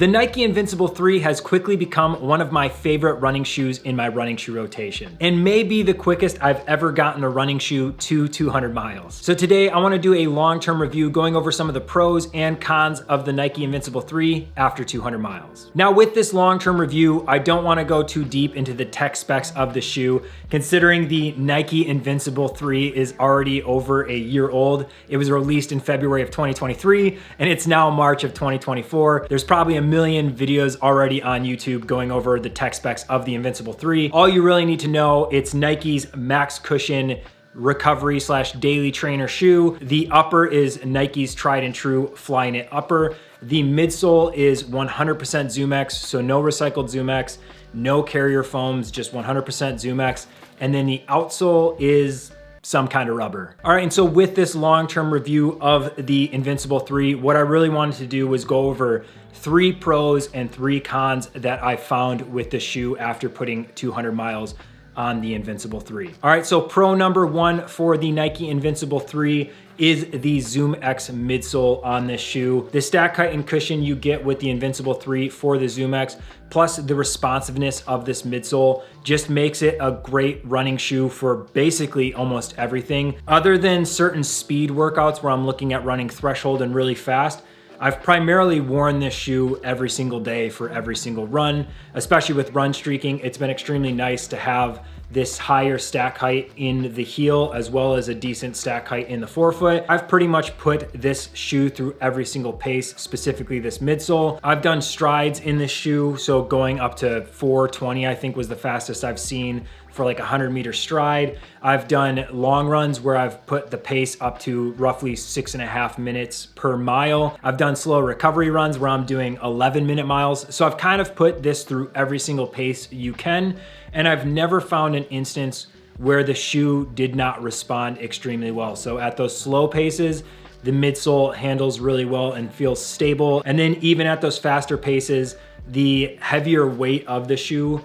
The Nike Invincible 3 has quickly become one of my favorite running shoes in my running shoe rotation, and may be the quickest I've ever gotten a running shoe to 200 miles. So today I wanna do a long-term review going over some of the pros and cons of the Nike Invincible 3 after 200 miles. Now with this long-term review, I don't wanna go too deep into the tech specs of the shoe, considering the Nike Invincible 3 is already over a year old. It was released in February of 2023, and it's now March of 2024. There's probably a million videos already on YouTube going over the tech specs of the Invincible 3. All you really need to know, it's Nike's max cushion recovery / daily trainer shoe. The upper is Nike's tried and true Flyknit upper. The midsole is 100% ZoomX, so no recycled ZoomX, no carrier foams, just 100% ZoomX. And then the outsole is some kind of rubber. All right, and so with this long-term review of the Invincible 3, what I really wanted to do was go over 3 pros and 3 cons that I found with the shoe after putting 200 miles on the Invincible 3. All right, so pro number 1 for the Nike Invincible 3 is the ZoomX midsole on this shoe. The stack height and cushion you get with the Invincible 3 for the ZoomX, plus the responsiveness of this midsole, just makes it a great running shoe for basically almost everything. Other than certain speed workouts where I'm looking at running threshold and really fast, I've primarily worn this shoe every single day for every single run, especially with run streaking. It's been extremely nice to have this higher stack height in the heel as well as a decent stack height in the forefoot. I've pretty much put this shoe through every single pace, specifically this midsole. I've done strides in this shoe, so going up to 420 I think was the fastest I've seen for like a 100-meter stride. I've done long runs where I've put the pace up to roughly 6.5 minutes per mile. I've done slow recovery runs where I'm doing 11-minute miles. So I've kind of put this through every single pace you can, and I've never found an instance where the shoe did not respond extremely well. So at those slow paces, the midsole handles really well and feels stable. And then even at those faster paces, the heavier weight of the shoe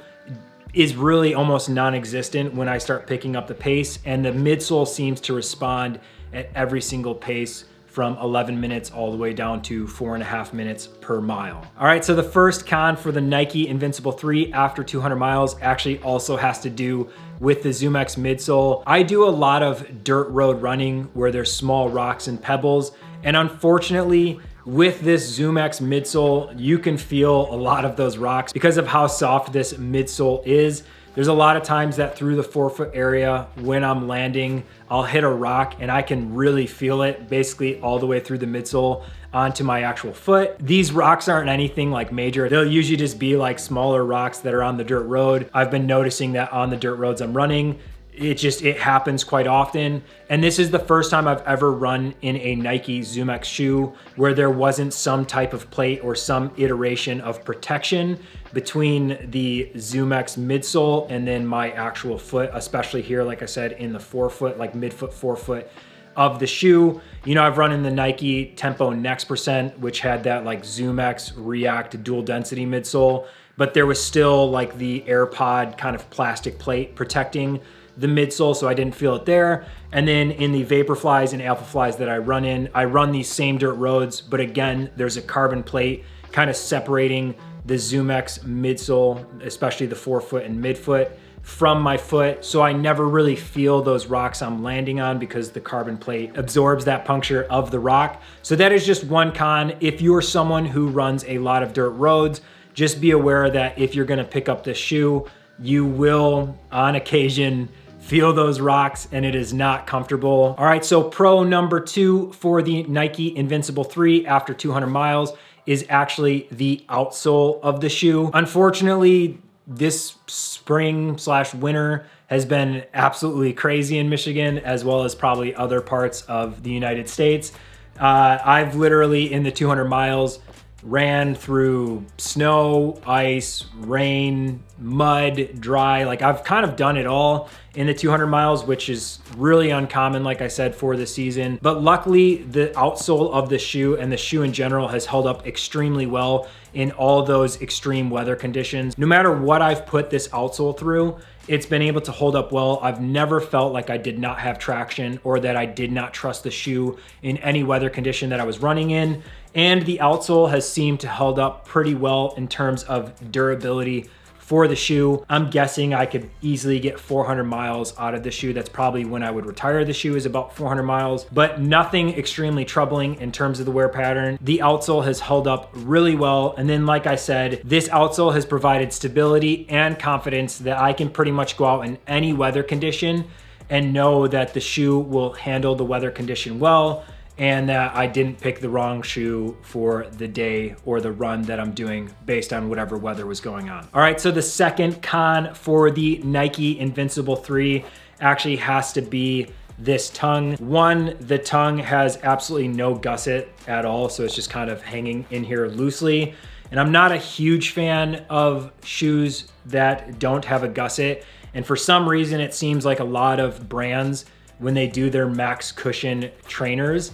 is really almost non-existent when I start picking up the pace, and the midsole seems to respond at every single pace from 11 minutes all the way down to 4.5 minutes per mile. All right, so the first con for the Nike Invincible 3 after 200 miles actually also has to do with the ZoomX midsole. I do a lot of dirt road running where there's small rocks and pebbles, and unfortunately, with this ZoomX midsole, you can feel a lot of those rocks because of how soft this midsole is. There's a lot of times that through the forefoot area, when I'm landing, I'll hit a rock and I can really feel it basically all the way through the midsole onto my actual foot. These rocks aren't anything like major. They'll usually just be like smaller rocks that are on the dirt road. I've been noticing that on the dirt roads I'm running, it happens quite often. And this is the first time I've ever run in a Nike ZoomX shoe where there wasn't some type of plate or some iteration of protection between the ZoomX midsole and then my actual foot, especially here, like I said, in the forefoot, like midfoot, forefoot of the shoe. You know, I've run in the Nike Tempo Next Percent, which had that like ZoomX React dual density midsole, but there was still like the AirPod kind of plastic plate protecting the midsole, so I didn't feel it there. And then in the Vaporflies and Alphaflies that I run these same dirt roads, but again, there's a carbon plate kind of separating the ZoomX midsole, especially the forefoot and midfoot, from my foot. So I never really feel those rocks I'm landing on because the carbon plate absorbs that puncture of the rock. So that is just one con. If you're someone who runs a lot of dirt roads, just be aware that if you're gonna pick up this shoe, you will on occasion feel those rocks and it is not comfortable. All right, so pro number 2 for the Nike Invincible 3 after 200 miles is actually the outsole of the shoe. Unfortunately, this spring / winter has been absolutely crazy in Michigan, as well as probably other parts of the United States. I've literally in the 200 miles ran through snow, ice, rain, mud, dry. Like I've kind of done it all in the 200 miles, which is really uncommon, like I said, for the season. But luckily the outsole of the shoe and the shoe in general has held up extremely well. in all those extreme weather conditions. No matter what I've put this outsole through, it's been able to hold up well. I've never felt like I did not have traction or that I did not trust the shoe in any weather condition that I was running in. And the outsole has seemed to hold up pretty well in terms of durability for the shoe. I'm guessing I could easily get 400 miles out of the shoe. That's probably when I would retire the shoe, is about 400 miles, but nothing extremely troubling in terms of the wear pattern. The outsole has held up really well. And then, like I said, this outsole has provided stability and confidence that I can pretty much go out in any weather condition and know that the shoe will handle the weather condition well, and that I didn't pick the wrong shoe for the day or the run that I'm doing based on whatever weather was going on. All right, so the second con for the Nike Invincible 3 actually has to be this tongue. One, the tongue has absolutely no gusset at all, so it's just kind of hanging in here loosely. And I'm not a huge fan of shoes that don't have a gusset. And for some reason, it seems like a lot of brands, when they do their max cushion trainers,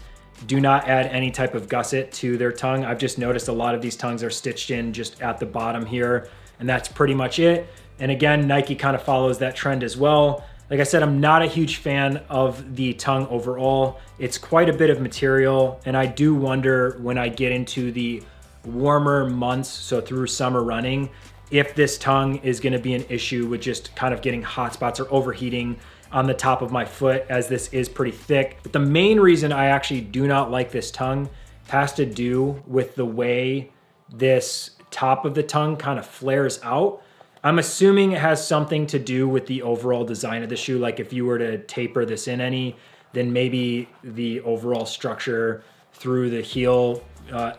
do not add any type of gusset to their tongue. I've just noticed a lot of these tongues are stitched in just at the bottom here, and that's pretty much it. And again, Nike kind of follows that trend as well. Like I said, I'm not a huge fan of the tongue overall. It's quite a bit of material, and I do wonder when I get into the warmer months, so through summer running, if this tongue is gonna be an issue with just kind of getting hot spots or overheating on the top of my foot, as this is pretty thick. But the main reason I actually do not like this tongue has to do with the way this top of the tongue kind of flares out. I'm assuming it has something to do with the overall design of the shoe. Like if you were to taper this in any, then maybe the overall structure through the heel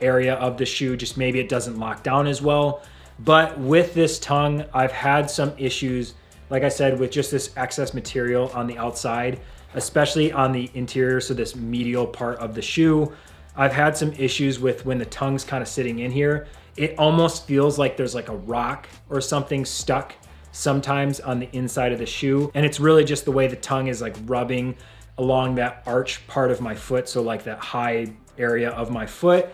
area of the shoe, just maybe it doesn't lock down as well. But with this tongue, I've had some issues, like I said, with just this excess material on the outside, especially on the interior, so this medial part of the shoe. I've had some issues with when the tongue's kind of sitting in here. It almost feels like there's like a rock or something stuck sometimes on the inside of the shoe. And it's really just the way the tongue is like rubbing along that arch part of my foot, so like that high area of my foot.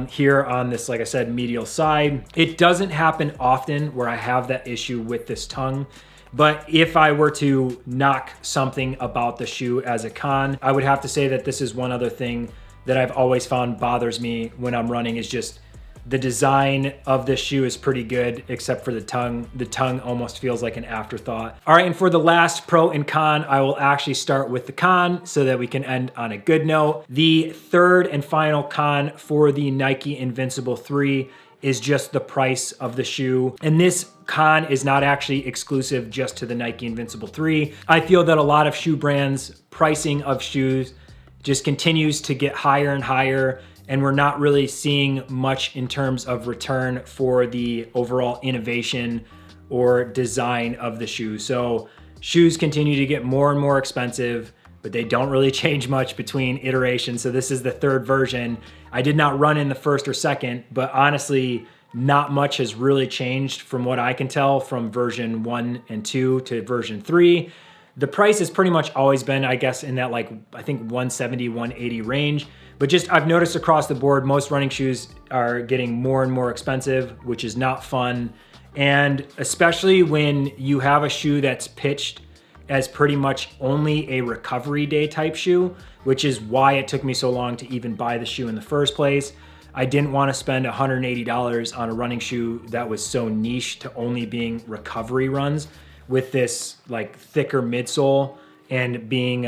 Here on this, like I said, medial side. It doesn't happen often where I have that issue with this tongue, but if I were to knock something about the shoe as a con, I would have to say that this is one other thing that I've always found bothers me when I'm running, is just the design of this shoe is pretty good, except for the tongue. The tongue almost feels like an afterthought. All right, and for the last pro and con, I will actually start with the con so that we can end on a good note. The third and final con for the Nike Invincible 3 is just the price of the shoe. And this con is not actually exclusive just to the Nike Invincible 3. I feel that a lot of shoe brands' pricing of shoes just continues to get higher and higher, and we're not really seeing much in terms of return for the overall innovation or design of the shoe. So shoes continue to get more and more expensive, but they don't really change much between iterations. So this is the third version. I did not run in the first or second, but honestly, not much has really changed from what I can tell from version 1 and 2 to version 3. The price has pretty much always been, I guess, in that like, I think 170, 180 range. But just I've noticed across the board, most running shoes are getting more and more expensive, which is not fun. And especially when you have a shoe that's pitched as pretty much only a recovery day type shoe, which is why it took me so long to even buy the shoe in the first place. I didn't want to spend $180 on a running shoe that was so niche to only being recovery runs with this like thicker midsole. And being,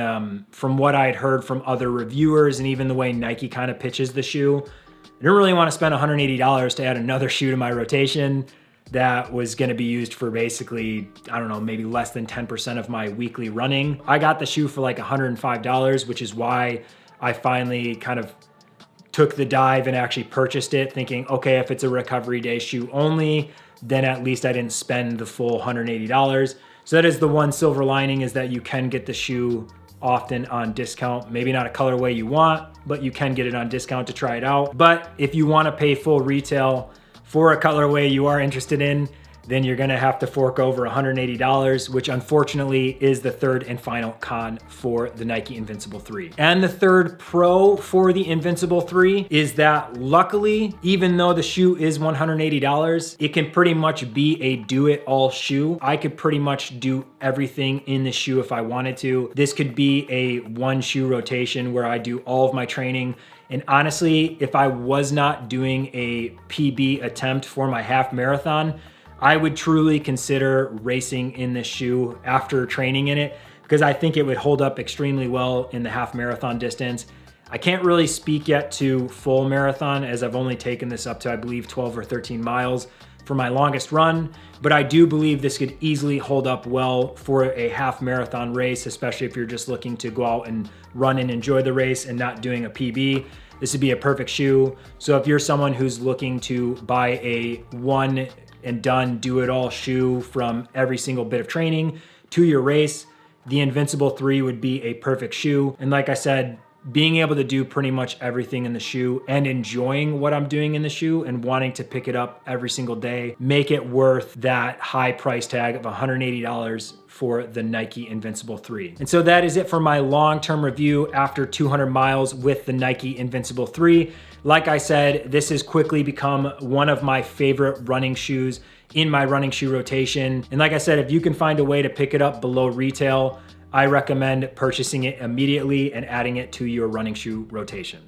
from what I had heard from other reviewers and even the way Nike kind of pitches the shoe, I didn't really want to spend $180 to add another shoe to my rotation that was going to be used for basically, I don't know, maybe less than 10% of my weekly running. I got the shoe for like $105, which is why I finally kind of took the dive and actually purchased it, thinking, okay, if it's a recovery day shoe only, then at least I didn't spend the full $180. So that is the one silver lining, is that you can get the shoe often on discount. Maybe not a colorway you want, but you can get it on discount to try it out. But if you want to pay full retail for a colorway you are interested in, then you're gonna have to fork over $180, which unfortunately is the third and final con for the Nike Invincible 3. And the third pro for the Invincible 3 is that luckily, even though the shoe is $180, it can pretty much be a do-it-all shoe. I could pretty much do everything in the shoe if I wanted to. This could be a one shoe rotation where I do all of my training. And honestly, if I was not doing a PB attempt for my half marathon, I would truly consider racing in this shoe after training in it, because I think it would hold up extremely well in the half marathon distance. I can't really speak yet to full marathon, as I've only taken this up to, I believe, 12 or 13 miles for my longest run, but I do believe this could easily hold up well for a half marathon race, especially if you're just looking to go out and run and enjoy the race and not doing a PB. This would be a perfect shoe. So if you're someone who's looking to buy a one and done do-it-all shoe from every single bit of training to your race, the Invincible 3 would be a perfect shoe. And like I said, being able to do pretty much everything in the shoe and enjoying what I'm doing in the shoe and wanting to pick it up every single day make it worth that high price tag of $180 for the Nike Invincible 3. And so that is it for my long-term review after 200 miles with the Nike Invincible 3. Like I said, this has quickly become one of my favorite running shoes in my running shoe rotation. And like I said, if you can find a way to pick it up below retail, I recommend purchasing it immediately and adding it to your running shoe rotation.